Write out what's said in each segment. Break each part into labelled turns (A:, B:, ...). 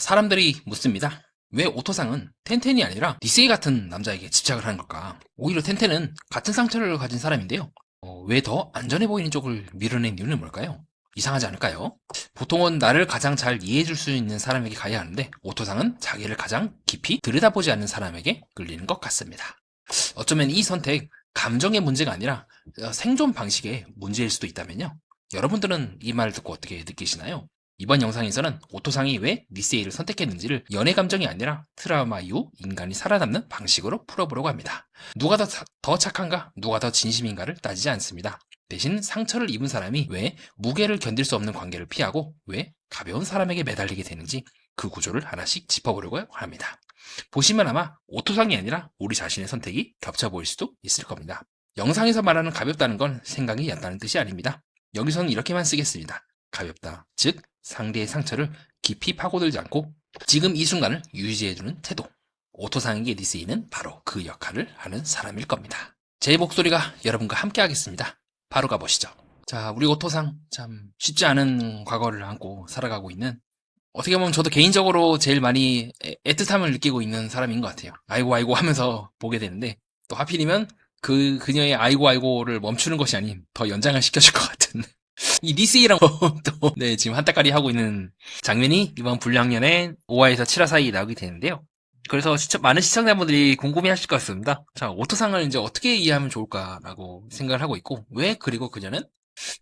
A: 사람들이 묻습니다. 왜 오토상은 텐텐이 아니라 니세이 같은 남자에게 집착을 하는 걸까? 오히려 텐텐은 같은 상처를 가진 사람인데요. 왜 더 안전해 보이는 쪽을 밀어낸 이유는 뭘까요? 이상하지 않을까요? 보통은 나를 가장 잘 이해해줄 수 있는 사람에게 가야 하는데 오토상은 자기를 가장 깊이 들여다보지 않는 사람에게 끌리는 것 같습니다. 어쩌면 이 선택, 감정의 문제가 아니라 생존 방식의 문제일 수도 있다면요. 여러분들은 이 말을 듣고 어떻게 느끼시나요? 이번 영상에서는 오토상이 왜 니세이를 선택했는지를 연애 감정이 아니라 트라우마 이후 인간이 살아남는 방식으로 풀어보려고 합니다. 누가 더 착한가, 누가 더 진심인가를 따지지 않습니다. 대신 상처를 입은 사람이 왜 무게를 견딜 수 없는 관계를 피하고 왜 가벼운 사람에게 매달리게 되는지 그 구조를 하나씩 짚어보려고 합니다. 보시면 아마 오토상이 아니라 우리 자신의 선택이 겹쳐 보일 수도 있을 겁니다. 영상에서 말하는 가볍다는 건 생각이 얕다는 뜻이 아닙니다. 여기서는 이렇게만 쓰겠습니다. 가볍다, 즉 상대의 상처를 깊이 파고들지 않고 지금 이 순간을 유지해주는 태도. 오토상에게 니세이는 바로 그 역할을 하는 사람일 겁니다. 제 목소리가 여러분과 함께 하겠습니다. 바로 가보시죠. 자, 우리 오토상 참 쉽지 않은 과거를 안고 살아가고 있는, 어떻게 보면 저도 개인적으로 제일 많이 애틋함을 느끼고 있는 사람인 것 같아요. 아이고 아이고 하면서 보게 되는데, 또 하필이면 그녀의 아이고 아이고를 멈추는 것이 아닌 더 연장을 시켜줄 것 같은 이 니세이랑 또 네, 지금 한따까리 하고 있는 장면이 이번 불량년의 5화에서 7화 사이에 나오게 되는데요. 그래서 많은 시청자분들이 궁금해하실 것 같습니다. 자, 오토상을 이제 어떻게 이해하면 좋을까라고 생각을 하고 있고, 왜 그리고 그녀는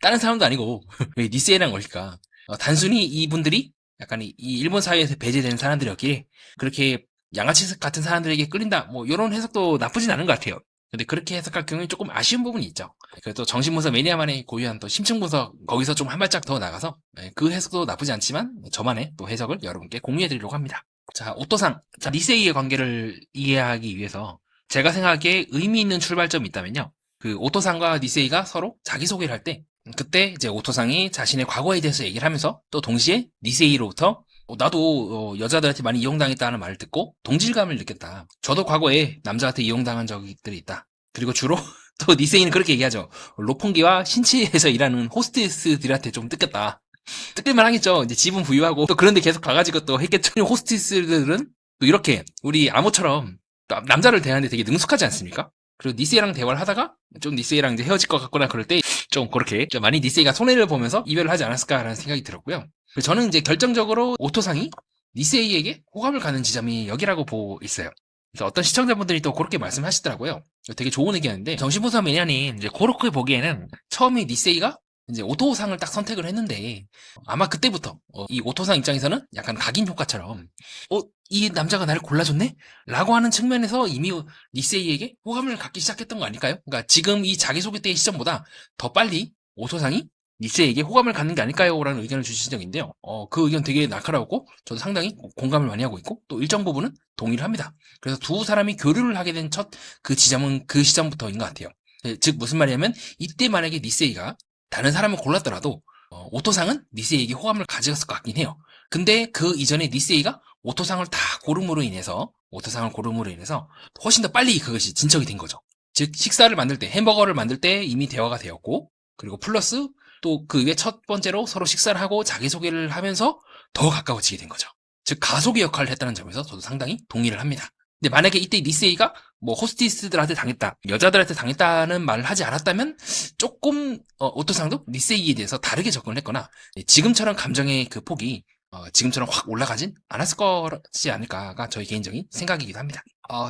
A: 다른 사람도 아니고 왜 니세이랑 걸릴까? 단순히 이분들이 약간 이 일본 사회에서 배제된 사람들이었기에 그렇게 양아치 같은 사람들에게 끌린다, 뭐 이런 해석도 나쁘진 않은 것 같아요. 근데 그렇게 해석할 경우에 조금 아쉬운 부분이 있죠. 그래도 정신분석 매니아만의 고유한 또 심층분석, 거기서 좀 한 발짝 더 나가서 그 해석도 나쁘지 않지만 저만의 또 해석을 여러분께 공유해드리려고 합니다. 자, 오토상, 자, 니세이의 관계를 이해하기 위해서 제가 생각하기에 의미 있는 출발점이 있다면요. 그 오토상과 니세이가 서로 자기소개를 할 때, 그때 이제 오토상이 자신의 과거에 대해서 얘기를 하면서 또 동시에 니세이로부터 나도 여자들한테 많이 이용당했다는 말을 듣고 동질감을 느꼈다. 저도 과거에 남자한테 이용당한 적들이 있다. 그리고 주로 또 니세이는 그렇게 얘기하죠. 로폰기와 신치에서 일하는 호스티스들한테 좀 뜯겼다. 뜯길만 하겠죠. 이제 집은 부유하고 또 그런데 계속 가가지고 또 했겠죠. 호스티스들은 또 이렇게 우리 암호처럼 남자를 대하는데 되게 능숙하지 않습니까? 그리고 니세이랑 대화를 하다가 좀 니세이랑 이제 헤어질 것 같거나 그럴 때 좀 그렇게 좀 많이 니세이가 손해를 보면서 이별을 하지 않았을까라는 생각이 들었고요. 저는 이제 결정적으로 오토상이 니세이에게 호감을 가는 지점이 여기라고 보고 있어요. 그래서 어떤 시청자분들이 또 그렇게 말씀하시더라고요. 되게 좋은 의견인데, 정신분석 매니아님 이제 그렇게 보기에는 처음에 니세이가 이제 오토상을 딱 선택을 했는데 아마 그때부터 이 오토상 입장에서는 약간 각인 효과처럼 이 남자가 나를 골라줬네? 라고 하는 측면에서 이미 니세이에게 호감을 갖기 시작했던 거 아닐까요? 그러니까 지금 이 자기소개 때의 시점보다 더 빨리 오토상이 니세이에게 호감을 갖는 게 아닐까요? 라는 의견을 주신 적인데요. 그 의견 되게 날카롭고 저도 상당히 공감을 많이 하고 있고 또 일정 부분은 동의를 합니다. 그래서 두 사람이 교류를 하게 된 첫 그 지점은 그 시점부터인 것 같아요. 즉 무슨 말이냐면 이때 만약에 니세이가 다른 사람을 골랐더라도 오토상은 니세이에게 호감을 가졌을 것 같긴 해요. 근데 그 이전에 니세이가 오토상을 고름으로 인해서 훨씬 더 빨리 그것이 진척이 된 거죠. 즉 식사를 만들 때, 햄버거를 만들 때 이미 대화가 되었고, 그리고 플러스 또 그 위에 첫 번째로 서로 식사를 하고 자기소개를 하면서 더 가까워지게 된 거죠. 즉 가속의 역할을 했다는 점에서 저도 상당히 동의를 합니다. 근데 만약에 이때 니세이가 뭐 호스티스들한테 당했다, 여자들한테 당했다는 말을 하지 않았다면 조금 오토상도 니세이에 대해서 다르게 접근을 했거나 지금처럼 감정의 그 폭이 지금처럼 확 올라가진 않았을 것이 아닐까가 저희 개인적인 생각이기도 합니다.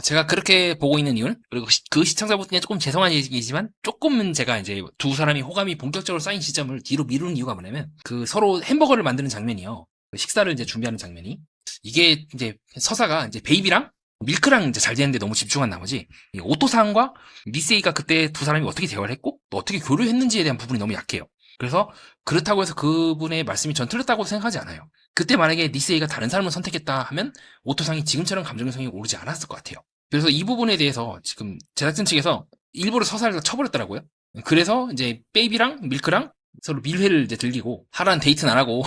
A: 제가 그렇게 보고 있는 이유는, 그리고 그 시청자분께 조금 죄송한 얘기지만 조금은 제가 이제 두 사람이 호감이 본격적으로 쌓인 시점을 뒤로 미루는 이유가 뭐냐면, 그 서로 햄버거를 만드는 장면이요. 식사를 이제 준비하는 장면이, 이게 이제 서사가 이제 베이비랑 밀크랑 이제 잘 되는데 너무 집중한 나머지 이 오토상과 니세이가 그때 두 사람이 어떻게 대화를 했고 또 어떻게 교류했는지에 대한 부분이 너무 약해요. 그래서 그렇다고 해서 그분의 말씀이 전 틀렸다고 생각하지 않아요. 그때 만약에 니세이가 다른 사람을 선택했다 하면 오토상이 지금처럼 감정성이 오르지 않았을 것 같아요. 그래서 이 부분에 대해서 지금 제작진 측에서 일부러 서사를 쳐버렸더라고요. 그래서 이제 베이비랑 밀크랑 서로 밀회를 이제 들리고, 하라는 데이트는 안 하고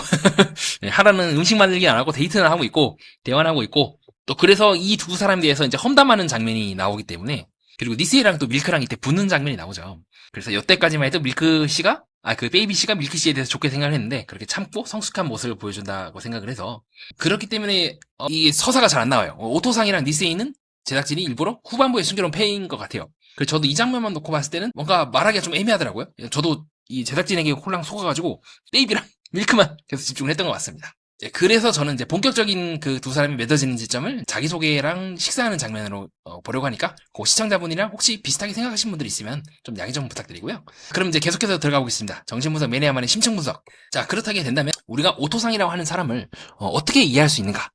A: 하라는 음식 만들기 안 하고 데이트는 하고 있고 대화는 하고 있고, 또 그래서 이 두 사람에 대해서 이제 험담하는 장면이 나오기 때문에, 그리고 니세이랑 또 밀크랑 이때 붙는 장면이 나오죠. 그래서 여태까지만 해도 밀크 씨가 그 베이비씨가 밀키씨에 대해서 좋게 생각을 했는데 그렇게 참고 성숙한 모습을 보여준다고 생각을 해서 그렇기 때문에 이 서사가 잘 안 나와요. 오토상이랑 니세이는 제작진이 일부러 후반부에 숨겨놓은 패인 것 같아요. 그래서 저도 이 장면만 놓고 봤을 때는 뭔가 말하기가 좀 애매하더라고요. 저도 이 제작진에게 홀랑 속아가지고 베이비랑 밀크만 계속 집중을 했던 것 같습니다. 그래서 저는 이제 본격적인 그 두 사람이 맺어지는 지점을 자기소개랑 식사하는 장면으로 보려고 하니까 그 시청자분이랑 혹시 비슷하게 생각하신 분들 있으면 좀 양해 좀 부탁드리고요. 그럼 이제 계속해서 들어가 보겠습니다. 정신분석 매니아만의 심층분석. 자, 그렇다게 된다면 우리가 오토상이라고 하는 사람을 어떻게 이해할 수 있는가?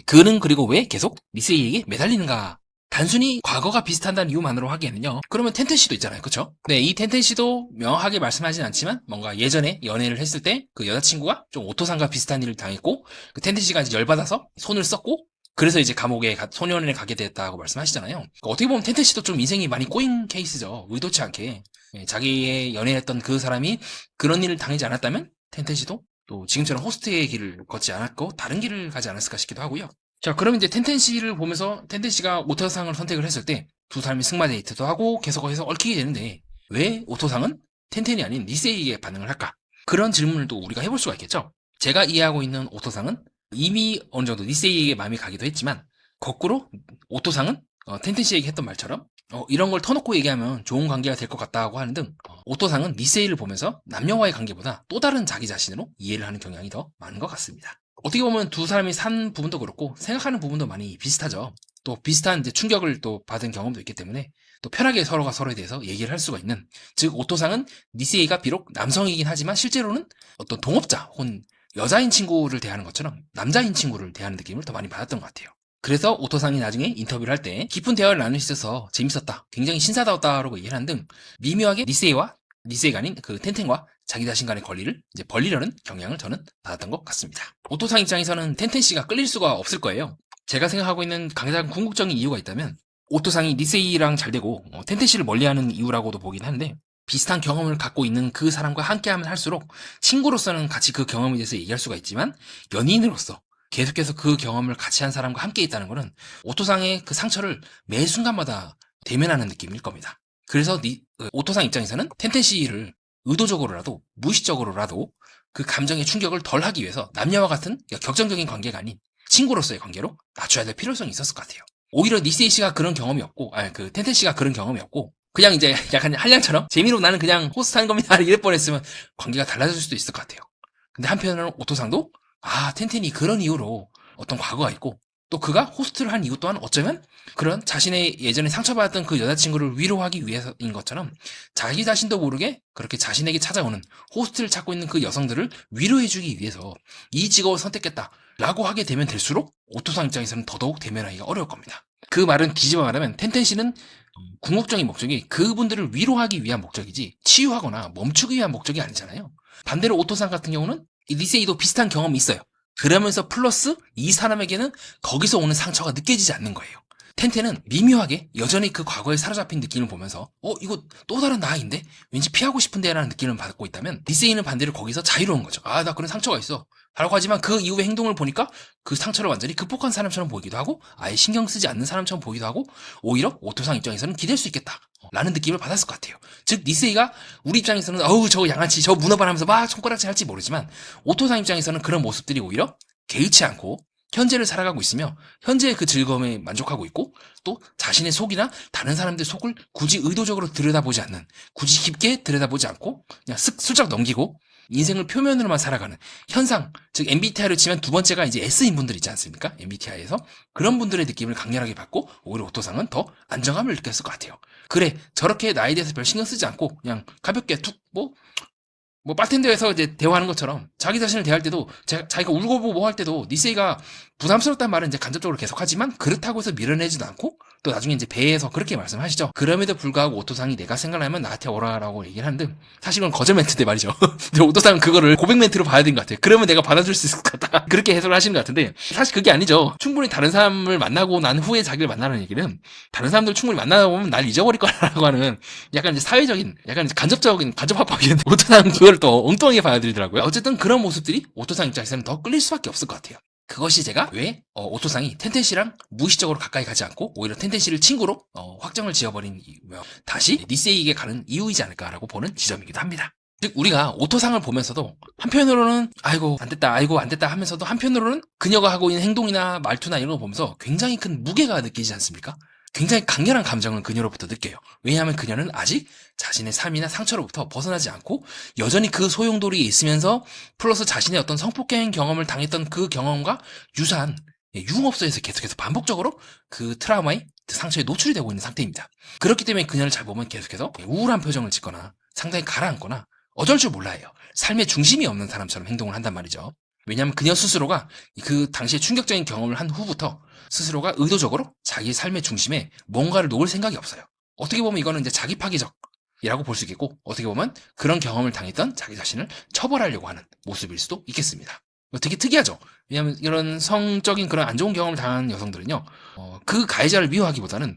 A: 그는 그리고 왜 계속 니세이에게 매달리는가? 단순히 과거가 비슷한다는 이유만으로 하기에는요. 그러면 텐텐씨도 있잖아요. 그쵸? 네, 이 텐텐씨도 명확하게 말씀하진 않지만 뭔가 예전에 연애를 했을 때 그 여자친구가 좀 오토상과 비슷한 일을 당했고 그 텐텐씨가 이제 열받아서 손을 썼고 그래서 이제 감옥에 소년원에 가게 됐다고 말씀하시잖아요. 그러니까 어떻게 보면 텐텐씨도 좀 인생이 많이 꼬인 케이스죠. 의도치 않게. 자기의 연애했던 그 사람이 그런 일을 당하지 않았다면 텐텐씨도 또 지금처럼 호스트의 길을 걷지 않았고 다른 길을 가지 않았을까 싶기도 하고요. 자, 그럼 이제 텐텐씨를 보면서 텐텐씨가 오토상을 선택을 했을 때 두 사람이 승마 데이트도 하고 계속해서 얽히게 되는데 왜 오토상은 텐텐이 아닌 니세이에게 반응을 할까? 그런 질문을 또 우리가 해볼 수가 있겠죠. 제가 이해하고 있는 오토상은 이미 어느 정도 니세이에게 마음이 가기도 했지만 거꾸로 오토상은 텐텐씨에게 했던 말처럼 이런 걸 터놓고 얘기하면 좋은 관계가 될 것 같다고 하는 등 오토상은 니세이를 보면서 남녀와의 관계보다 또 다른 자기 자신으로 이해를 하는 경향이 더 많은 것 같습니다. 어떻게 보면 두 사람이 산 부분도 그렇고 생각하는 부분도 많이 비슷하죠. 또 비슷한 이제 충격을 또 받은 경험도 있기 때문에 또 편하게 서로가 서로에 대해서 얘기를 할 수가 있는, 즉 오토상은 니세이가 비록 남성이긴 하지만 실제로는 어떤 동업자 혹은 여자인 친구를 대하는 것처럼 남자인 친구를 대하는 느낌을 더 많이 받았던 것 같아요. 그래서 오토상이 나중에 인터뷰를 할 때 깊은 대화를 나눌 수 있어서 재밌었다, 굉장히 신사다웠다라고 얘기를 하는 등 미묘하게 니세이가 아닌 그 텐텐과 자기 자신 간의 권리를 이제 벌리려는 경향을 저는 받았던 것 같습니다. 오토상 입장에서는 텐텐씨가 끌릴 수가 없을 거예요. 제가 생각하고 있는 가장 궁극적인 이유가 있다면 오토상이 니세이랑 잘 되고 텐텐씨를 멀리하는 이유라고도 보긴 하는데, 비슷한 경험을 갖고 있는 그 사람과 함께하면 할수록 친구로서는 같이 그 경험에 대해서 얘기할 수가 있지만 연인으로서 계속해서 그 경험을 같이 한 사람과 함께 있다는 것은 오토상의 그 상처를 매 순간마다 대면하는 느낌일 겁니다. 그래서 오토상 입장에서는 텐텐씨를 의도적으로라도 무의식적으로라도 그 감정의 충격을 덜 하기 위해서 남녀와 같은 격정적인 관계가 아닌 친구로서의 관계로 낮춰야 될 필요성이 있었을 것 같아요. 오히려 니세이 씨가 그런 경험이 없고, 그 텐텐 씨가 그런 경험이 없고, 그냥 이제 약간 한량처럼 재미로 나는 그냥 호스트 하는 겁니다 이럴 뻔했으면 관계가 달라질 수도 있을 것 같아요. 근데 한편으로는 오토상도 텐텐이 그런 이유로 어떤 과거가 있고, 또 그가 호스트를 한 이유 또한 어쩌면 그런 자신의 예전에 상처받았던 그 여자친구를 위로하기 위해서인 것처럼 자기 자신도 모르게 그렇게 자신에게 찾아오는 호스트를 찾고 있는 그 여성들을 위로해주기 위해서 이 직업을 선택했다라고 하게 되면 될수록 오토상 입장에서는 더더욱 대면하기가 어려울 겁니다. 그 말은 뒤집어 말하면 텐텐씨는 궁극적인 목적이 그분들을 위로하기 위한 목적이지 치유하거나 멈추기 위한 목적이 아니잖아요. 반대로 오토상 같은 경우는 니세이도 비슷한 경험이 있어요. 그러면서 플러스 이 사람에게는 거기서 오는 상처가 느껴지지 않는 거예요. 텐텐은 미묘하게 여전히 그 과거에 사로잡힌 느낌을 보면서 이거 또 다른 나인데? 왠지 피하고 싶은데 라는 느낌을 받고 있다면 니세이는 반대로 거기서 자유로운 거죠. 나 그런 상처가 있어 라고 하지만 그 이후의 행동을 보니까 그 상처를 완전히 극복한 사람처럼 보이기도 하고 아예 신경 쓰지 않는 사람처럼 보이기도 하고 오히려 오토상 입장에서는 기댈 수 있겠다 라는 느낌을 받았을 것 같아요. 즉 니세이가 우리 입장에서는 저거 양아치 저 문어발 하면서 막 손가락질 할지 모르지만 오토상 입장에서는 그런 모습들이 오히려 개의치 않고 현재를 살아가고 있으며 현재의 그 즐거움에 만족하고 있고, 또 자신의 속이나 다른 사람들의 속을 굳이 의도적으로 들여다보지 않는, 굳이 깊게 들여다보지 않고 그냥 슬쩍 넘기고 인생을 표면으로만 살아가는 현상, 즉 MBTI를 치면 두 번째가 이제 S인 분들 있지 않습니까? MBTI에서 그런 분들의 느낌을 강렬하게 받고 오히려 오토상은 더 안정감을 느꼈을 것 같아요. 그래, 저렇게 나에 대해서 별 신경 쓰지 않고 그냥 가볍게 툭 바텐더에서 이제 대화하는 것처럼 자기 자신을 대할 때도 자기가 울고 뭐 할 때도 니세이가 부담스럽다는 말은 이제 간접적으로 계속하지만 그렇다고 해서 밀어내지도 않고, 또 나중에 이제 배에서 그렇게 말씀하시죠. 그럼에도 불구하고 오토상이 내가 생각나면 나한테 오라라고 얘기를 하는데 사실 그건 거절 멘트인데 말이죠. 근데 오토상은 그거를 고백 멘트로 봐야 되는 것 같아요. 그러면 내가 받아줄 수 있을 것 같다. 그렇게 해석을 하시는 것 같은데 사실 그게 아니죠. 충분히 다른 사람을 만나고 난 후에 자기를 만나는 얘기는 다른 사람들 충분히 만나다 보면 날 잊어버릴 거라고 하는 약간 이제 사회적인, 약간 이제 간접 합법이었는데 오토상은 그걸 또 엉뚱하게 받아들이더라고요. 어쨌든 그런 모습들이 오토상 입장에서는 더 끌릴 수밖에 없을 것 같아요. 그것이 제가 왜 오토상이 텐텐씨랑 무의식적으로 가까이 가지 않고 오히려 텐텐씨를 친구로 확정을 지어버린 이유며 다시 니세이에게 가는 이유이지 않을까라고 보는 지점이기도 합니다. 즉 우리가 오토상을 보면서도 한편으로는 아이고 안 됐다 아이고 안 됐다 하면서도 한편으로는 그녀가 하고 있는 행동이나 말투나 이런 거 보면서 굉장히 큰 무게가 느끼지 않습니까? 굉장히 강렬한 감정을 그녀로부터 느껴요. 왜냐하면 그녀는 아직 자신의 삶이나 상처로부터 벗어나지 않고 여전히 그 소용돌이에 있으면서 플러스 자신의 어떤 성폭행 경험을 당했던 그 경험과 유사한 유흥업소에서 계속해서 반복적으로 그 트라우마의 상처에 노출이 되고 있는 상태입니다. 그렇기 때문에 그녀를 잘 보면 계속해서 우울한 표정을 짓거나 상당히 가라앉거나 어쩔 줄 몰라요. 삶의 중심이 없는 사람처럼 행동을 한단 말이죠. 왜냐하면 그녀 스스로가 그 당시에 충격적인 경험을 한 후부터 스스로가 의도적으로 자기 삶의 중심에 뭔가를 놓을 생각이 없어요. 어떻게 보면 이거는 이제 자기 파괴적이라고 볼 수 있겠고, 어떻게 보면 그런 경험을 당했던 자기 자신을 처벌하려고 하는 모습일 수도 있겠습니다. 되게 특이하죠? 왜냐하면 이런 성적인 그런 안 좋은 경험을 당한 여성들은요, 그 가해자를 미워하기보다는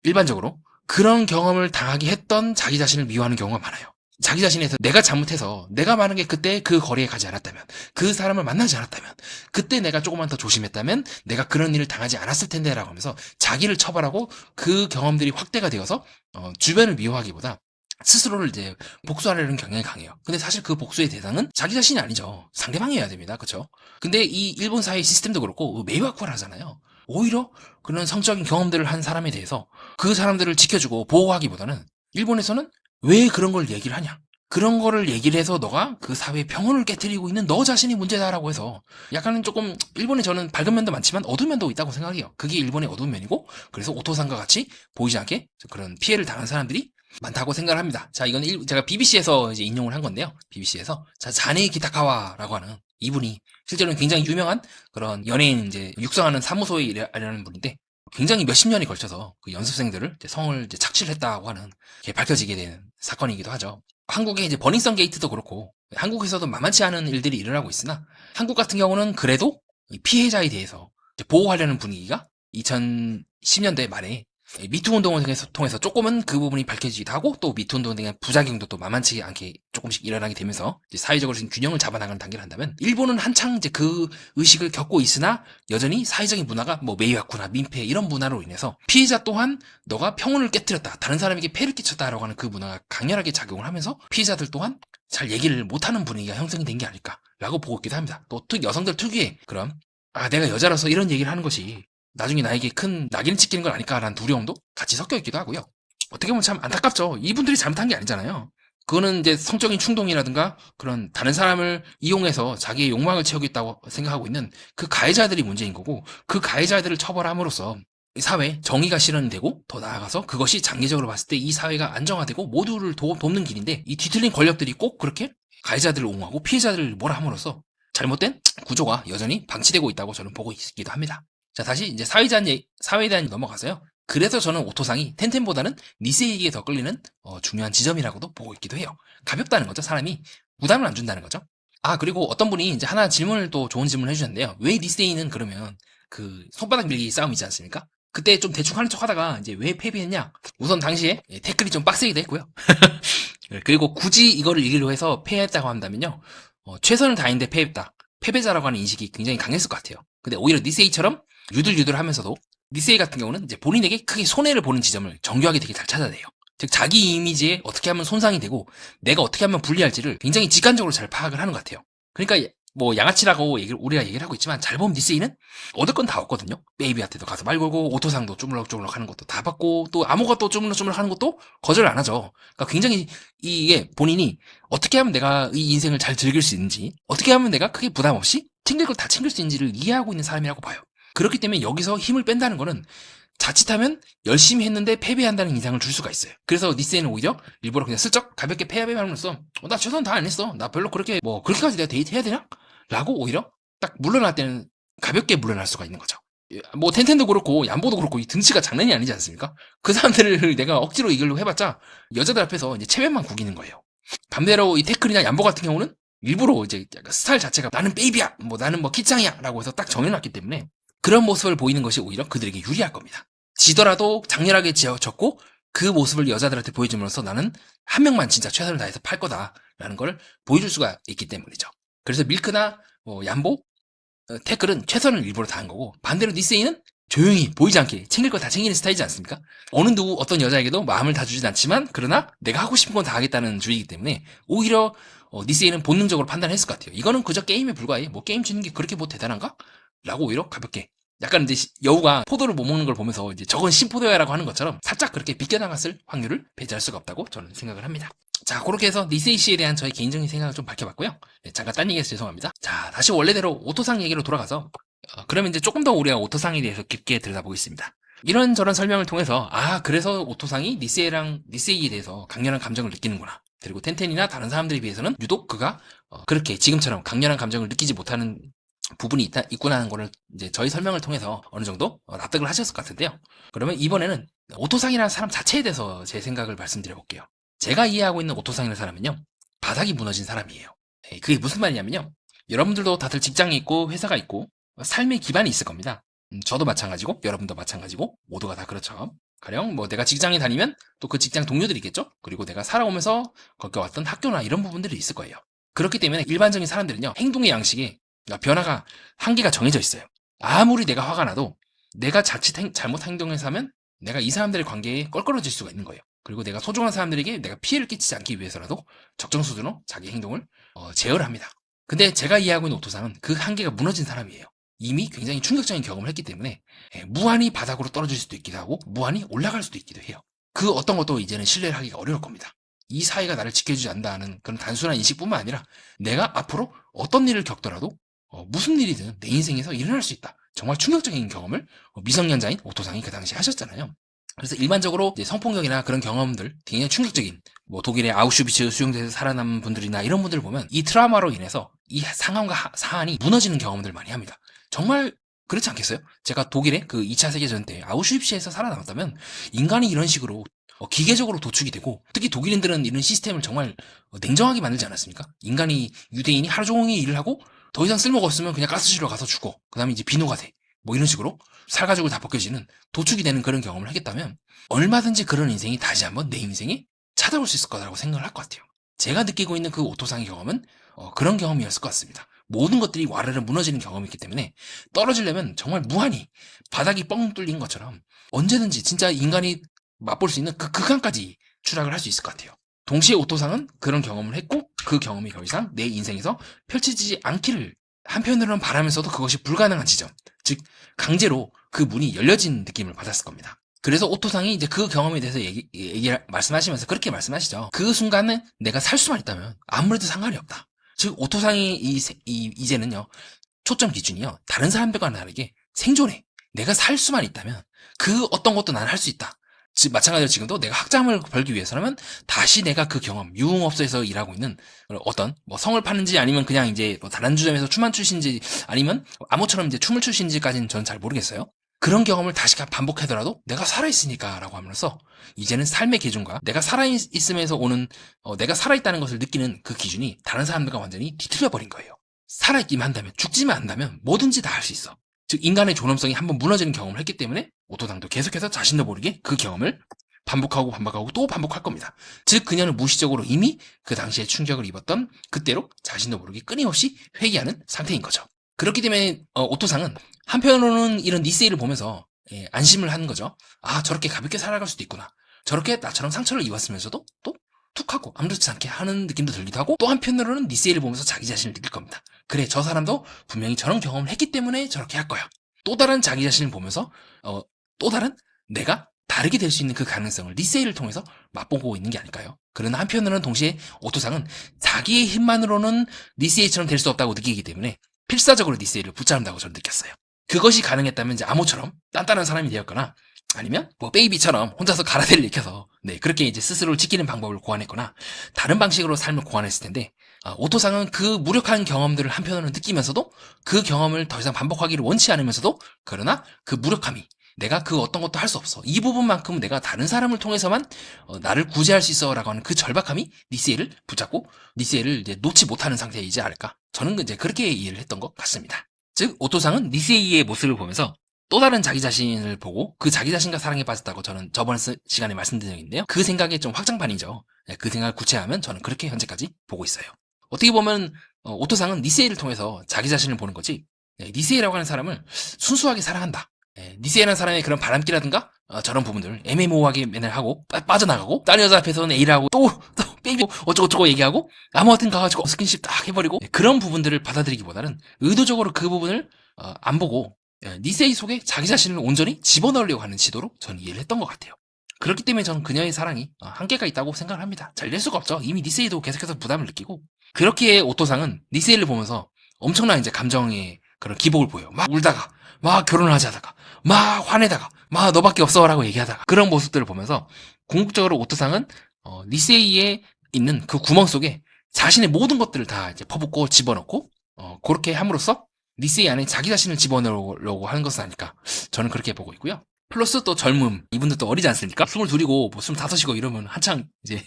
A: 일반적으로 그런 경험을 당하게 했던 자기 자신을 미워하는 경우가 많아요. 자기 자신에서 내가 잘못해서 내가 만약에 그때 그 거리에 가지 않았다면, 그 사람을 만나지 않았다면, 그때 내가 조금만 더 조심했다면 내가 그런 일을 당하지 않았을 텐데 라고 하면서 자기를 처벌하고 그 경험들이 확대가 되어서 주변을 미워하기보다 스스로를 이제 복수하려는 경향이 강해요. 근데 사실 그 복수의 대상은 자기 자신이 아니죠. 상대방이어야 됩니다. 그렇죠? 근데 이 일본 사회 시스템도 그렇고 매화쿠를 하잖아요. 오히려 그런 성적인 경험들을 한 사람에 대해서 그 사람들을 지켜주고 보호하기보다는 일본에서는 왜 그런 걸 얘기를 하냐? 그런 거를 얘기를 해서 너가 그 사회의 평온을 깨트리고 있는 너 자신이 문제다라고 해서 약간은 조금 일본에 저는 밝은 면도 많지만 어두운 면도 있다고 생각해요. 그게 일본의 어두운 면이고 그래서 오토상과 같이 보이지 않게 그런 피해를 당한 사람들이 많다고 생각을 합니다. 자, 이건 제가 BBC에서 이제 인용을 한 건데요. BBC에서 자, 자네 기타카와라고 하는 이분이 실제로는 굉장히 유명한 그런 연예인 이제 육성하는 사무소에 일하는 분인데 굉장히 몇십 년이 걸쳐서 그 연습생들을 이제 성을 이제 착취를 했다고 하는 게 밝혀지게 된 사건이기도 하죠. 한국의 이제 버닝썬 게이트도 그렇고 한국에서도 만만치 않은 일들이 일어나고 있으나 한국 같은 경우는 그래도 이 피해자에 대해서 이제 보호하려는 분위기가 2010년대 말에 미투 운동을 통해서 조금은 그 부분이 밝혀지기도 하고 또 미투 운동 등의 부작용도 또 만만치 않게 조금씩 일어나게 되면서 이제 사회적으로 지금 균형을 잡아나가는 단계를 한다면 일본은 한창 이제 그 의식을 겪고 있으나 여전히 사회적인 문화가 뭐 메이와쿠나 민폐 이런 문화로 인해서 피해자 또한 너가 평온을 깨뜨렸다 다른 사람에게 폐를 끼쳤다라고 하는 그 문화가 강렬하게 작용을 하면서 피해자들 또한 잘 얘기를 못하는 분위기가 형성이 된 게 아닐까라고 보고 있기도 합니다. 또 여성들 특유의 그런 내가 여자라서 이런 얘기를 하는 것이 나중에 나에게 큰 낙인을 찍히는 건 아닐까라는 두려움도 같이 섞여 있기도 하고요. 어떻게 보면 참 안타깝죠. 이분들이 잘못한 게 아니잖아요. 그거는 이제 성적인 충동이라든가 그런 다른 사람을 이용해서 자기의 욕망을 채우겠다고 생각하고 있는 그 가해자들이 문제인 거고 그 가해자들을 처벌함으로써 이 사회 정의가 실현되고 더 나아가서 그것이 장기적으로 봤을 때 이 사회가 안정화되고 모두를 돕는 길인데 이 뒤틀린 권력들이 꼭 그렇게 가해자들을 옹호하고 피해자들을 뭐라 함으로써 잘못된 구조가 여전히 방치되고 있다고 저는 보고 있기도 합니다. 자, 다시 이제 사회에 대한 넘어가서요. 그래서 저는 오토상이 텐텐보다는 니세이에게 더 끌리는 중요한 지점이라고도 보고 있기도 해요. 가볍다는 거죠. 사람이 부담을 안 준다는 거죠. 그리고 어떤 분이 이제 하나 좋은 질문을 해주셨는데요. 왜 니세이는 그러면 그 손바닥 밀기 싸움이지 않습니까? 그때 좀 대충 하는 척 하다가 이제 왜 패배했냐? 우선 당시에 태클이 좀 빡세기도 했고요. 그리고 굳이 이거를 이기려 해서 패했다고 한다면요. 최선을 다했는데 패했다. 패배자라고 하는 인식이 굉장히 강했을 것 같아요. 근데 오히려 니세이처럼 유들유들 하면서도 니세이 같은 경우는 이제 본인에게 크게 손해를 보는 지점을 정교하게 되게 잘 찾아내요. 즉 자기 이미지에 어떻게 하면 손상이 되고 내가 어떻게 하면 불리할지를 굉장히 직관적으로 잘 파악을 하는 것 같아요. 그러니까 뭐 양아치라고 우리가 얘기를 하고 있지만 잘 보면 니세이는 얻을 건 다 얻거든요. 베이비한테도 가서 말 걸고 오토상도 쪼물럭쪼물럭 하는 것도 다 받고 또 아무것도 쪼물럭쪼물럭 하는 것도 거절 안 하죠. 그러니까 굉장히 이게 본인이 어떻게 하면 내가 이 인생을 잘 즐길 수 있는지 어떻게 하면 내가 크게 부담 없이 챙길 걸 다 챙길 수 있는지를 이해하고 있는 사람이라고 봐요. 그렇기 때문에 여기서 힘을 뺀다는 거는 자칫하면 열심히 했는데 패배한다는 인상을 줄 수가 있어요. 그래서 니세이는 오히려 일부러 그냥 슬쩍 가볍게 패배하면서 나 최선 다 안 했어. 나 별로 그렇게까지 내가 데이트 해야 되나? 라고 오히려 딱 물러날 때는 가볍게 물러날 수가 있는 거죠. 뭐 텐텐도 그렇고 얀보도 그렇고 이 등치가 장난이 아니지 않습니까? 그 사람들을 내가 억지로 이기려고 해봤자 여자들 앞에서 이제 체면만 구기는 거예요. 반대로 이 태클이나 얀보 같은 경우는 일부러 이제 스타일 자체가 나는 베이비야, 뭐 나는 뭐 키짱이야 라고 해서 딱 정해놨기 때문에 그런 모습을 보이는 것이 오히려 그들에게 유리할 겁니다. 지더라도 장렬하게 졌고 그 모습을 여자들한테 보여줌으로써 나는 한 명만 진짜 최선을 다해서 팔 거다라는 걸 보여줄 수가 있기 때문이죠. 그래서 밀크나 얀보, 태클은 최선을 일부러 다한 거고 반대로 니세이는 조용히 보이지 않게 챙길 거 다 챙기는 스타일이지 않습니까? 어느 누구 어떤 여자에게도 마음을 다 주진 않지만 그러나 내가 하고 싶은 건 다 하겠다는 주의이기 때문에 오히려 니세이는 본능적으로 판단했을 것 같아요. 이거는 그저 게임에 불과해. 뭐 게임 치는 게 그렇게 뭐 대단한가? 라고 오히려 가볍게. 약간 이제 여우가 포도를 못 먹는 걸 보면서 이제 저건 신포도야라고 하는 것처럼 살짝 그렇게 비껴나갔을 확률을 배제할 수가 없다고 저는 생각을 합니다. 자, 그렇게 해서 니세이 씨에 대한 저의 개인적인 생각을 좀 밝혀봤고요. 네, 잠깐 딴 얘기해서 죄송합니다. 자, 다시 원래대로 오토상 얘기로 돌아가서 그러면 이제 조금 더 우리가 오토상에 대해서 깊게 들여다보겠습니다. 이런저런 설명을 통해서 그래서 오토상이 니세이에 대해서 강렬한 감정을 느끼는구나. 그리고 텐텐이나 다른 사람들에 비해서는 유독 그가 그렇게 지금처럼 강렬한 감정을 느끼지 못하는 부분이 있구나 하는 거를 이제 저희 설명을 통해서 어느 정도 납득을 하셨을 것 같은데요. 그러면 이번에는 오토상이라는 사람 자체에 대해서 제 생각을 말씀드려볼게요. 제가 이해하고 있는 오토상이라는 사람은요, 바닥이 무너진 사람이에요. 그게 무슨 말이냐면요, 여러분들도 다들 직장이 있고 회사가 있고 삶의 기반이 있을 겁니다. 저도 마찬가지고 여러분도 마찬가지고 모두가 다 그렇죠. 가령 뭐 내가 직장에 다니면 또 그 직장 동료들이 있겠죠. 그리고 내가 살아오면서 겪어왔던 학교나 이런 부분들이 있을 거예요. 그렇기 때문에 일반적인 사람들은요, 행동의 양식에 변화가 한계가 정해져 있어요. 아무리 내가 화가 나도 내가 자칫 잘못 행동해서 하면 내가 이 사람들의 관계에 껄끄러질 수가 있는 거예요. 그리고 내가 소중한 사람들에게 내가 피해를 끼치지 않기 위해서라도 적정 수준으로 자기 행동을 제어를 합니다. 근데 제가 이해하고 있는 오토상은 그 한계가 무너진 사람이에요. 이미 굉장히 충격적인 경험을 했기 때문에 무한히 바닥으로 떨어질 수도 있기도 하고 무한히 올라갈 수도 있기도 해요. 그 어떤 것도 이제는 신뢰를 하기가 어려울 겁니다. 이 사회가 나를 지켜주지 않는다는 그런 단순한 인식뿐만 아니라 내가 앞으로 어떤 일을 겪더라도 무슨 일이든 내 인생에서 일어날 수 있다. 정말 충격적인 경험을 미성년자인 오토상이 그 당시에 하셨잖아요. 그래서 일반적으로 이제 성폭력이나 그런 경험들 굉장히 충격적인 뭐 독일의 아우슈비츠 수용소에서 살아남은 분들이나 이런 분들을 보면 이 트라우마로 인해서 이 상황과 사안이 무너지는 경험들을 많이 합니다. 정말 그렇지 않겠어요? 제가 독일의 그 2차 세계전 때 아우슈비츠에서 살아남았다면 인간이 이런 식으로 기계적으로 도축이 되고, 특히 독일인들은 이런 시스템을 정말 냉정하게 만들지 않았습니까? 인간이 유대인이 하루 종일 일을 하고 더 이상 쓸모가 없으면 그냥 가스실로 가서 죽어. 그 다음에 이제 비누가 돼. 뭐 이런 식으로 살가죽을 다 벗겨지는 도축이 되는 그런 경험을 하겠다면 얼마든지 그런 인생이 다시 한번 내 인생에 찾아올 수 있을 거라고 생각을 할 것 같아요. 제가 느끼고 있는 그 오토상의 경험은 그런 경험이었을 것 같습니다. 모든 것들이 와르르 무너지는 경험이기 때문에 떨어지려면 정말 무한히 바닥이 뻥 뚫린 것처럼 언제든지 진짜 인간이 맛볼 수 있는 그 극한까지 추락을 할 수 있을 것 같아요. 동시에 오토상은 그런 경험을 했고 그 경험이 더 이상 내 인생에서 펼쳐지지 않기를 한편으로는 바라면서도 그것이 불가능한 지점, 즉 강제로 그 문이 열려진 느낌을 받았을 겁니다. 그래서 오토상이 이제 그 경험에 대해서 말씀하시면서 그렇게 말씀하시죠. 그 순간은 내가 살 수만 있다면 아무래도 상관이 없다. 즉 오토상이 이제는요, 초점 기준이요, 다른 사람들과 다르게 생존에 내가 살 수만 있다면 그 어떤 것도 난 할 수 있다. 즉 마찬가지로 지금도 내가 학점을 벌기 위해서라면 다시 내가 그 경험, 유흥업소에서 일하고 있는 어떤 뭐 성을 파는지 아니면 그냥 이제 뭐 다란주점에서 춤만 추신지 아니면 암호처럼 이제 춤을 추신지까지는 저는 잘 모르겠어요. 그런 경험을 다시 반복하더라도 내가 살아있으니까라고 하면서 이제는 삶의 기준과 내가 살아있으면서 오는 내가 살아있다는 것을 느끼는 그 기준이 다른 사람들과 완전히 뒤틀려 버린 거예요. 살아있기만 한다면, 죽지만 않다면 뭐든지 다 할 수 있어. 즉 인간의 존엄성이 한번 무너지는 경험을 했기 때문에 오토상도 계속해서 자신도 모르게 그 경험을 반복하고 또 반복할 겁니다. 즉 그녀는 무의식적으로 이미 그 당시에 충격을 입었던 그때로 자신도 모르게 끊임없이 회귀하는 상태인 거죠. 그렇기 때문에 오토상은 한편으로는 이런 니세이를 보면서 안심을 하는 거죠. 아, 저렇게 가볍게 살아갈 수도 있구나. 저렇게 나처럼 상처를 입었으면서도 또 툭 하고 아무렇지 않게 하는 느낌도 들기도 하고, 또 한편으로는 니세이를 보면서 자기 자신을 느낄 겁니다. 그래, 저 사람도 분명히 저런 경험을 했기 때문에 저렇게 할 거야. 또 다른 자기 자신을 보면서 또 다른 내가 다르게 될 수 있는 그 가능성을 니세이를 통해서 맛보고 있는 게 아닐까요? 그러나 한편으로는 동시에 오토상은 자기의 힘만으로는 니세이처럼 될 수 없다고 느끼기 때문에 필사적으로 니세이를 붙잡는다고 저는 느꼈어요. 그것이 가능했다면 이제 암호처럼 단단한 사람이 되었거나, 아니면 뭐 베이비처럼 혼자서 가라데를 익혀서 그렇게 이제 스스로를 지키는 방법을 고안했거나 다른 방식으로 삶을 고안했을 텐데, 오토상은 그 무력한 경험들을 한편으로는 느끼면서도 그 경험을 더 이상 반복하기를 원치 않으면서도, 그러나 그 무력함이 내가 그 어떤 것도 할 수 없어, 이 부분만큼은 내가 다른 사람을 통해서만 나를 구제할 수 있어 라고 하는 그 절박함이 니세이를 붙잡고 니세이를 이제 놓지 못하는 상태이지 않을까, 저는 이제 그렇게 이해를 했던 것 같습니다. 즉 오토상은 니세이의 모습을 보면서 또 다른 자기 자신을 보고 그 자기 자신과 사랑에 빠졌다고 저는 저번 시간에 말씀드린 적이 있는데요. 그 생각의 좀 확장판이죠. 그 생각을 구체화하면 저는 그렇게 현재까지 보고 있어요. 어떻게 보면 오토상은 니세이를 통해서 자기 자신을 보는 거지, 니세이라고 하는 사람을 순수하게 사랑한다, 니세이라는 사람의 그런 바람기라든가 저런 부분들 애매모호하게 맨날 하고 빠져나가고 다른 여자 앞에서는 A를 하고 또 뺑뺑 어쩌고저쩌고 얘기하고 아무튼 가가지고 스킨십 딱 해버리고 그런 부분들을 받아들이기보다는 의도적으로 그 부분을 안 보고 니세이 속에 자기 자신을 온전히 집어넣으려고 하는 시도로 저는 이해를 했던 것 같아요. 그렇기 때문에 저는 그녀의 사랑이 한계가 있다고 생각을 합니다. 잘 될 수가 없죠. 이미 니세이도 계속해서 부담을 느끼고 그렇기에 오토상은 니세이를 보면서 엄청난 이제 감정의 그런 기복을 보여요. 막 울다가 막 결혼을 하지 하다가 막 화내다가 막 너밖에 없어라고 얘기하다가 그런 모습들을 보면서 궁극적으로 오토상은 니세이에 있는 그 구멍 속에 자신의 모든 것들을 다 이제 퍼붓고 집어넣고 그렇게 함으로써 니세이 안에 자기 자신을 집어넣으려고 하는 것은 아닐까 저는 그렇게 보고 있고요. 플러스 또 젊음. 이분들도 어리지 않습니까? 22이고 뭐 25이고 이러면 한창 이제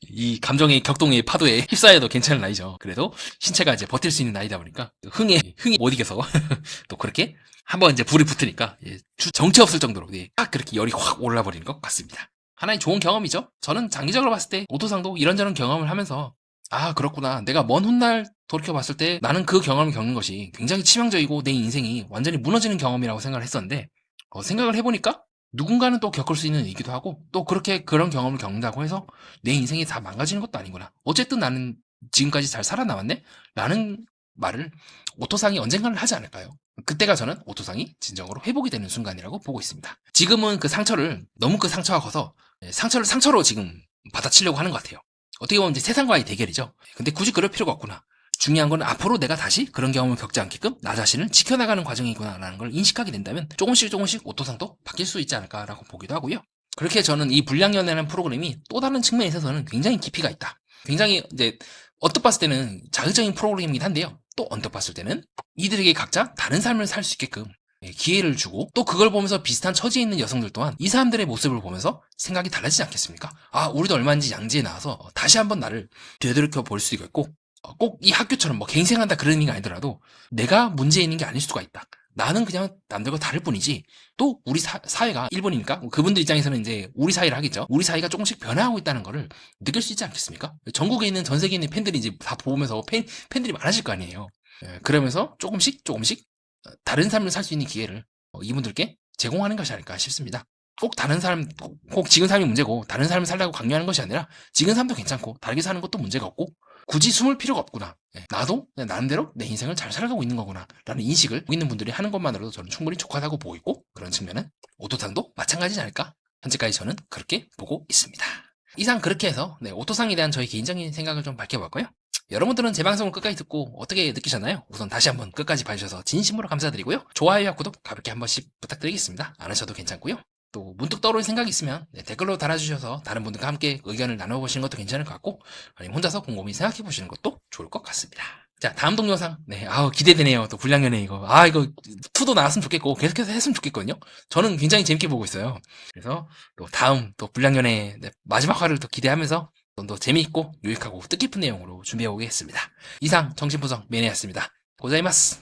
A: 이 감정의 격동의 파도에 휩싸여도 괜찮은 나이죠. 그래도 신체가 이제 버틸 수 있는 나이다 보니까 흥이 못 이겨서 또 그렇게 한번 이제 불이 붙으니까 정체 없을 정도로 딱 그렇게 열이 확 올라버리는 것 같습니다. 하나의 좋은 경험이죠. 저는 장기적으로 봤을 때 오토상도 이런저런 경험을 하면서 아 그렇구나. 내가 먼 훗날 돌이켜봤을 때 나는 그 경험을 겪는 것이 굉장히 치명적이고 내 인생이 완전히 무너지는 경험이라고 생각을 했었는데 생각을 해보니까 누군가는 또 겪을 수 있는 일이기도 하고 또 그렇게 그런 경험을 겪는다고 해서 내 인생이 다 망가지는 것도 아니구나. 어쨌든 나는 지금까지 잘 살아남았네? 라는 말을 오토상이 언젠가는 하지 않을까요? 그때가 저는 오토상이 진정으로 회복이 되는 순간이라고 보고 있습니다. 지금은 그 상처를 너무 그 상처가 커서 상처를 상처로 지금 받아치려고 하는 것 같아요. 어떻게 보면 이제 세상과의 대결이죠. 근데 굳이 그럴 필요가 없구나. 중요한 건 앞으로 내가 다시 그런 경험을 겪지 않게끔 나 자신을 지켜나가는 과정이구나라는 걸 인식하게 된다면 조금씩 오토상도 바뀔 수 있지 않을까라고 보기도 하고요. 그렇게 저는 이 불량연애라는 프로그램이 또 다른 측면에 있어서는 굉장히 깊이가 있다. 굉장히 이제 언뜻 봤을 때는 자극적인 프로그램이긴 한데요. 또 언뜻 봤을 때는 이들에게 각자 다른 삶을 살 수 있게끔 기회를 주고 또 그걸 보면서 비슷한 처지에 있는 여성들 또한 이 사람들의 모습을 보면서 생각이 달라지지 않겠습니까? 아 우리도 얼마인지 양지에 나와서 다시 한번 나를 되돌이켜 볼 수 있겠고 꼭 이 학교처럼 뭐 갱생한다 그런 의미가 아니더라도 내가 문제 있는 게 아닐 수가 있다. 나는 그냥 남들과 다를 뿐이지 또 우리 사회가 일본이니까 그분들 입장에서는 이제 우리 사회를 하겠죠. 우리 사회가 조금씩 변화하고 있다는 거를 느낄 수 있지 않겠습니까? 전국에 있는 전 세계에 있는 팬들이 이제 다 보면서 팬들이 많아질 거 아니에요. 그러면서 조금씩 다른 삶을 살 수 있는 기회를 이분들께 제공하는 것이 아닐까 싶습니다. 꼭 다른 사람, 꼭 지금 삶이 문제고 다른 삶을 살라고 강요하는 것이 아니라 지금 삶도 괜찮고 다르게 사는 것도 문제가 없고 굳이 숨을 필요가 없구나. 나도 나름대로 내 인생을 잘 살아가고 있는 거구나 라는 인식을 있는 분들이 하는 것만으로도 저는 충분히 족하다고 보고 있고 그런 측면은 오토상도 마찬가지지 않을까. 현재까지 저는 그렇게 보고 있습니다. 이상 그렇게 해서 오토상에 대한 저희 개인적인 생각을 좀 밝혀봤고요. 여러분들은 제 방송을 끝까지 듣고 어떻게 느끼셨나요? 우선 다시 한번 끝까지 봐주셔서 진심으로 감사드리고요. 좋아요와 구독 가볍게 한 번씩 부탁드리겠습니다. 안 하셔도 괜찮고요. 또 문득 떠오르는 생각이 있으면 댓글로 달아주셔서 다른 분들과 함께 의견을 나눠보시는 것도 괜찮을 것 같고 아니면 혼자서 곰곰이 생각해보시는 것도 좋을 것 같습니다. 자 다음 동영상 기대되네요. 또 불량연애 이거 이거 2도 나왔으면 좋겠고 계속해서 했으면 좋겠거든요. 저는 굉장히 재밌게 보고 있어요. 그래서 또 다음 또 불량연애 마지막 화를 또 기대하면서 좀 더 재미있고 유익하고 뜻깊은 내용으로 준비해 오겠습니다. 이상 정신분석 매니아였습니다. 고자이마스.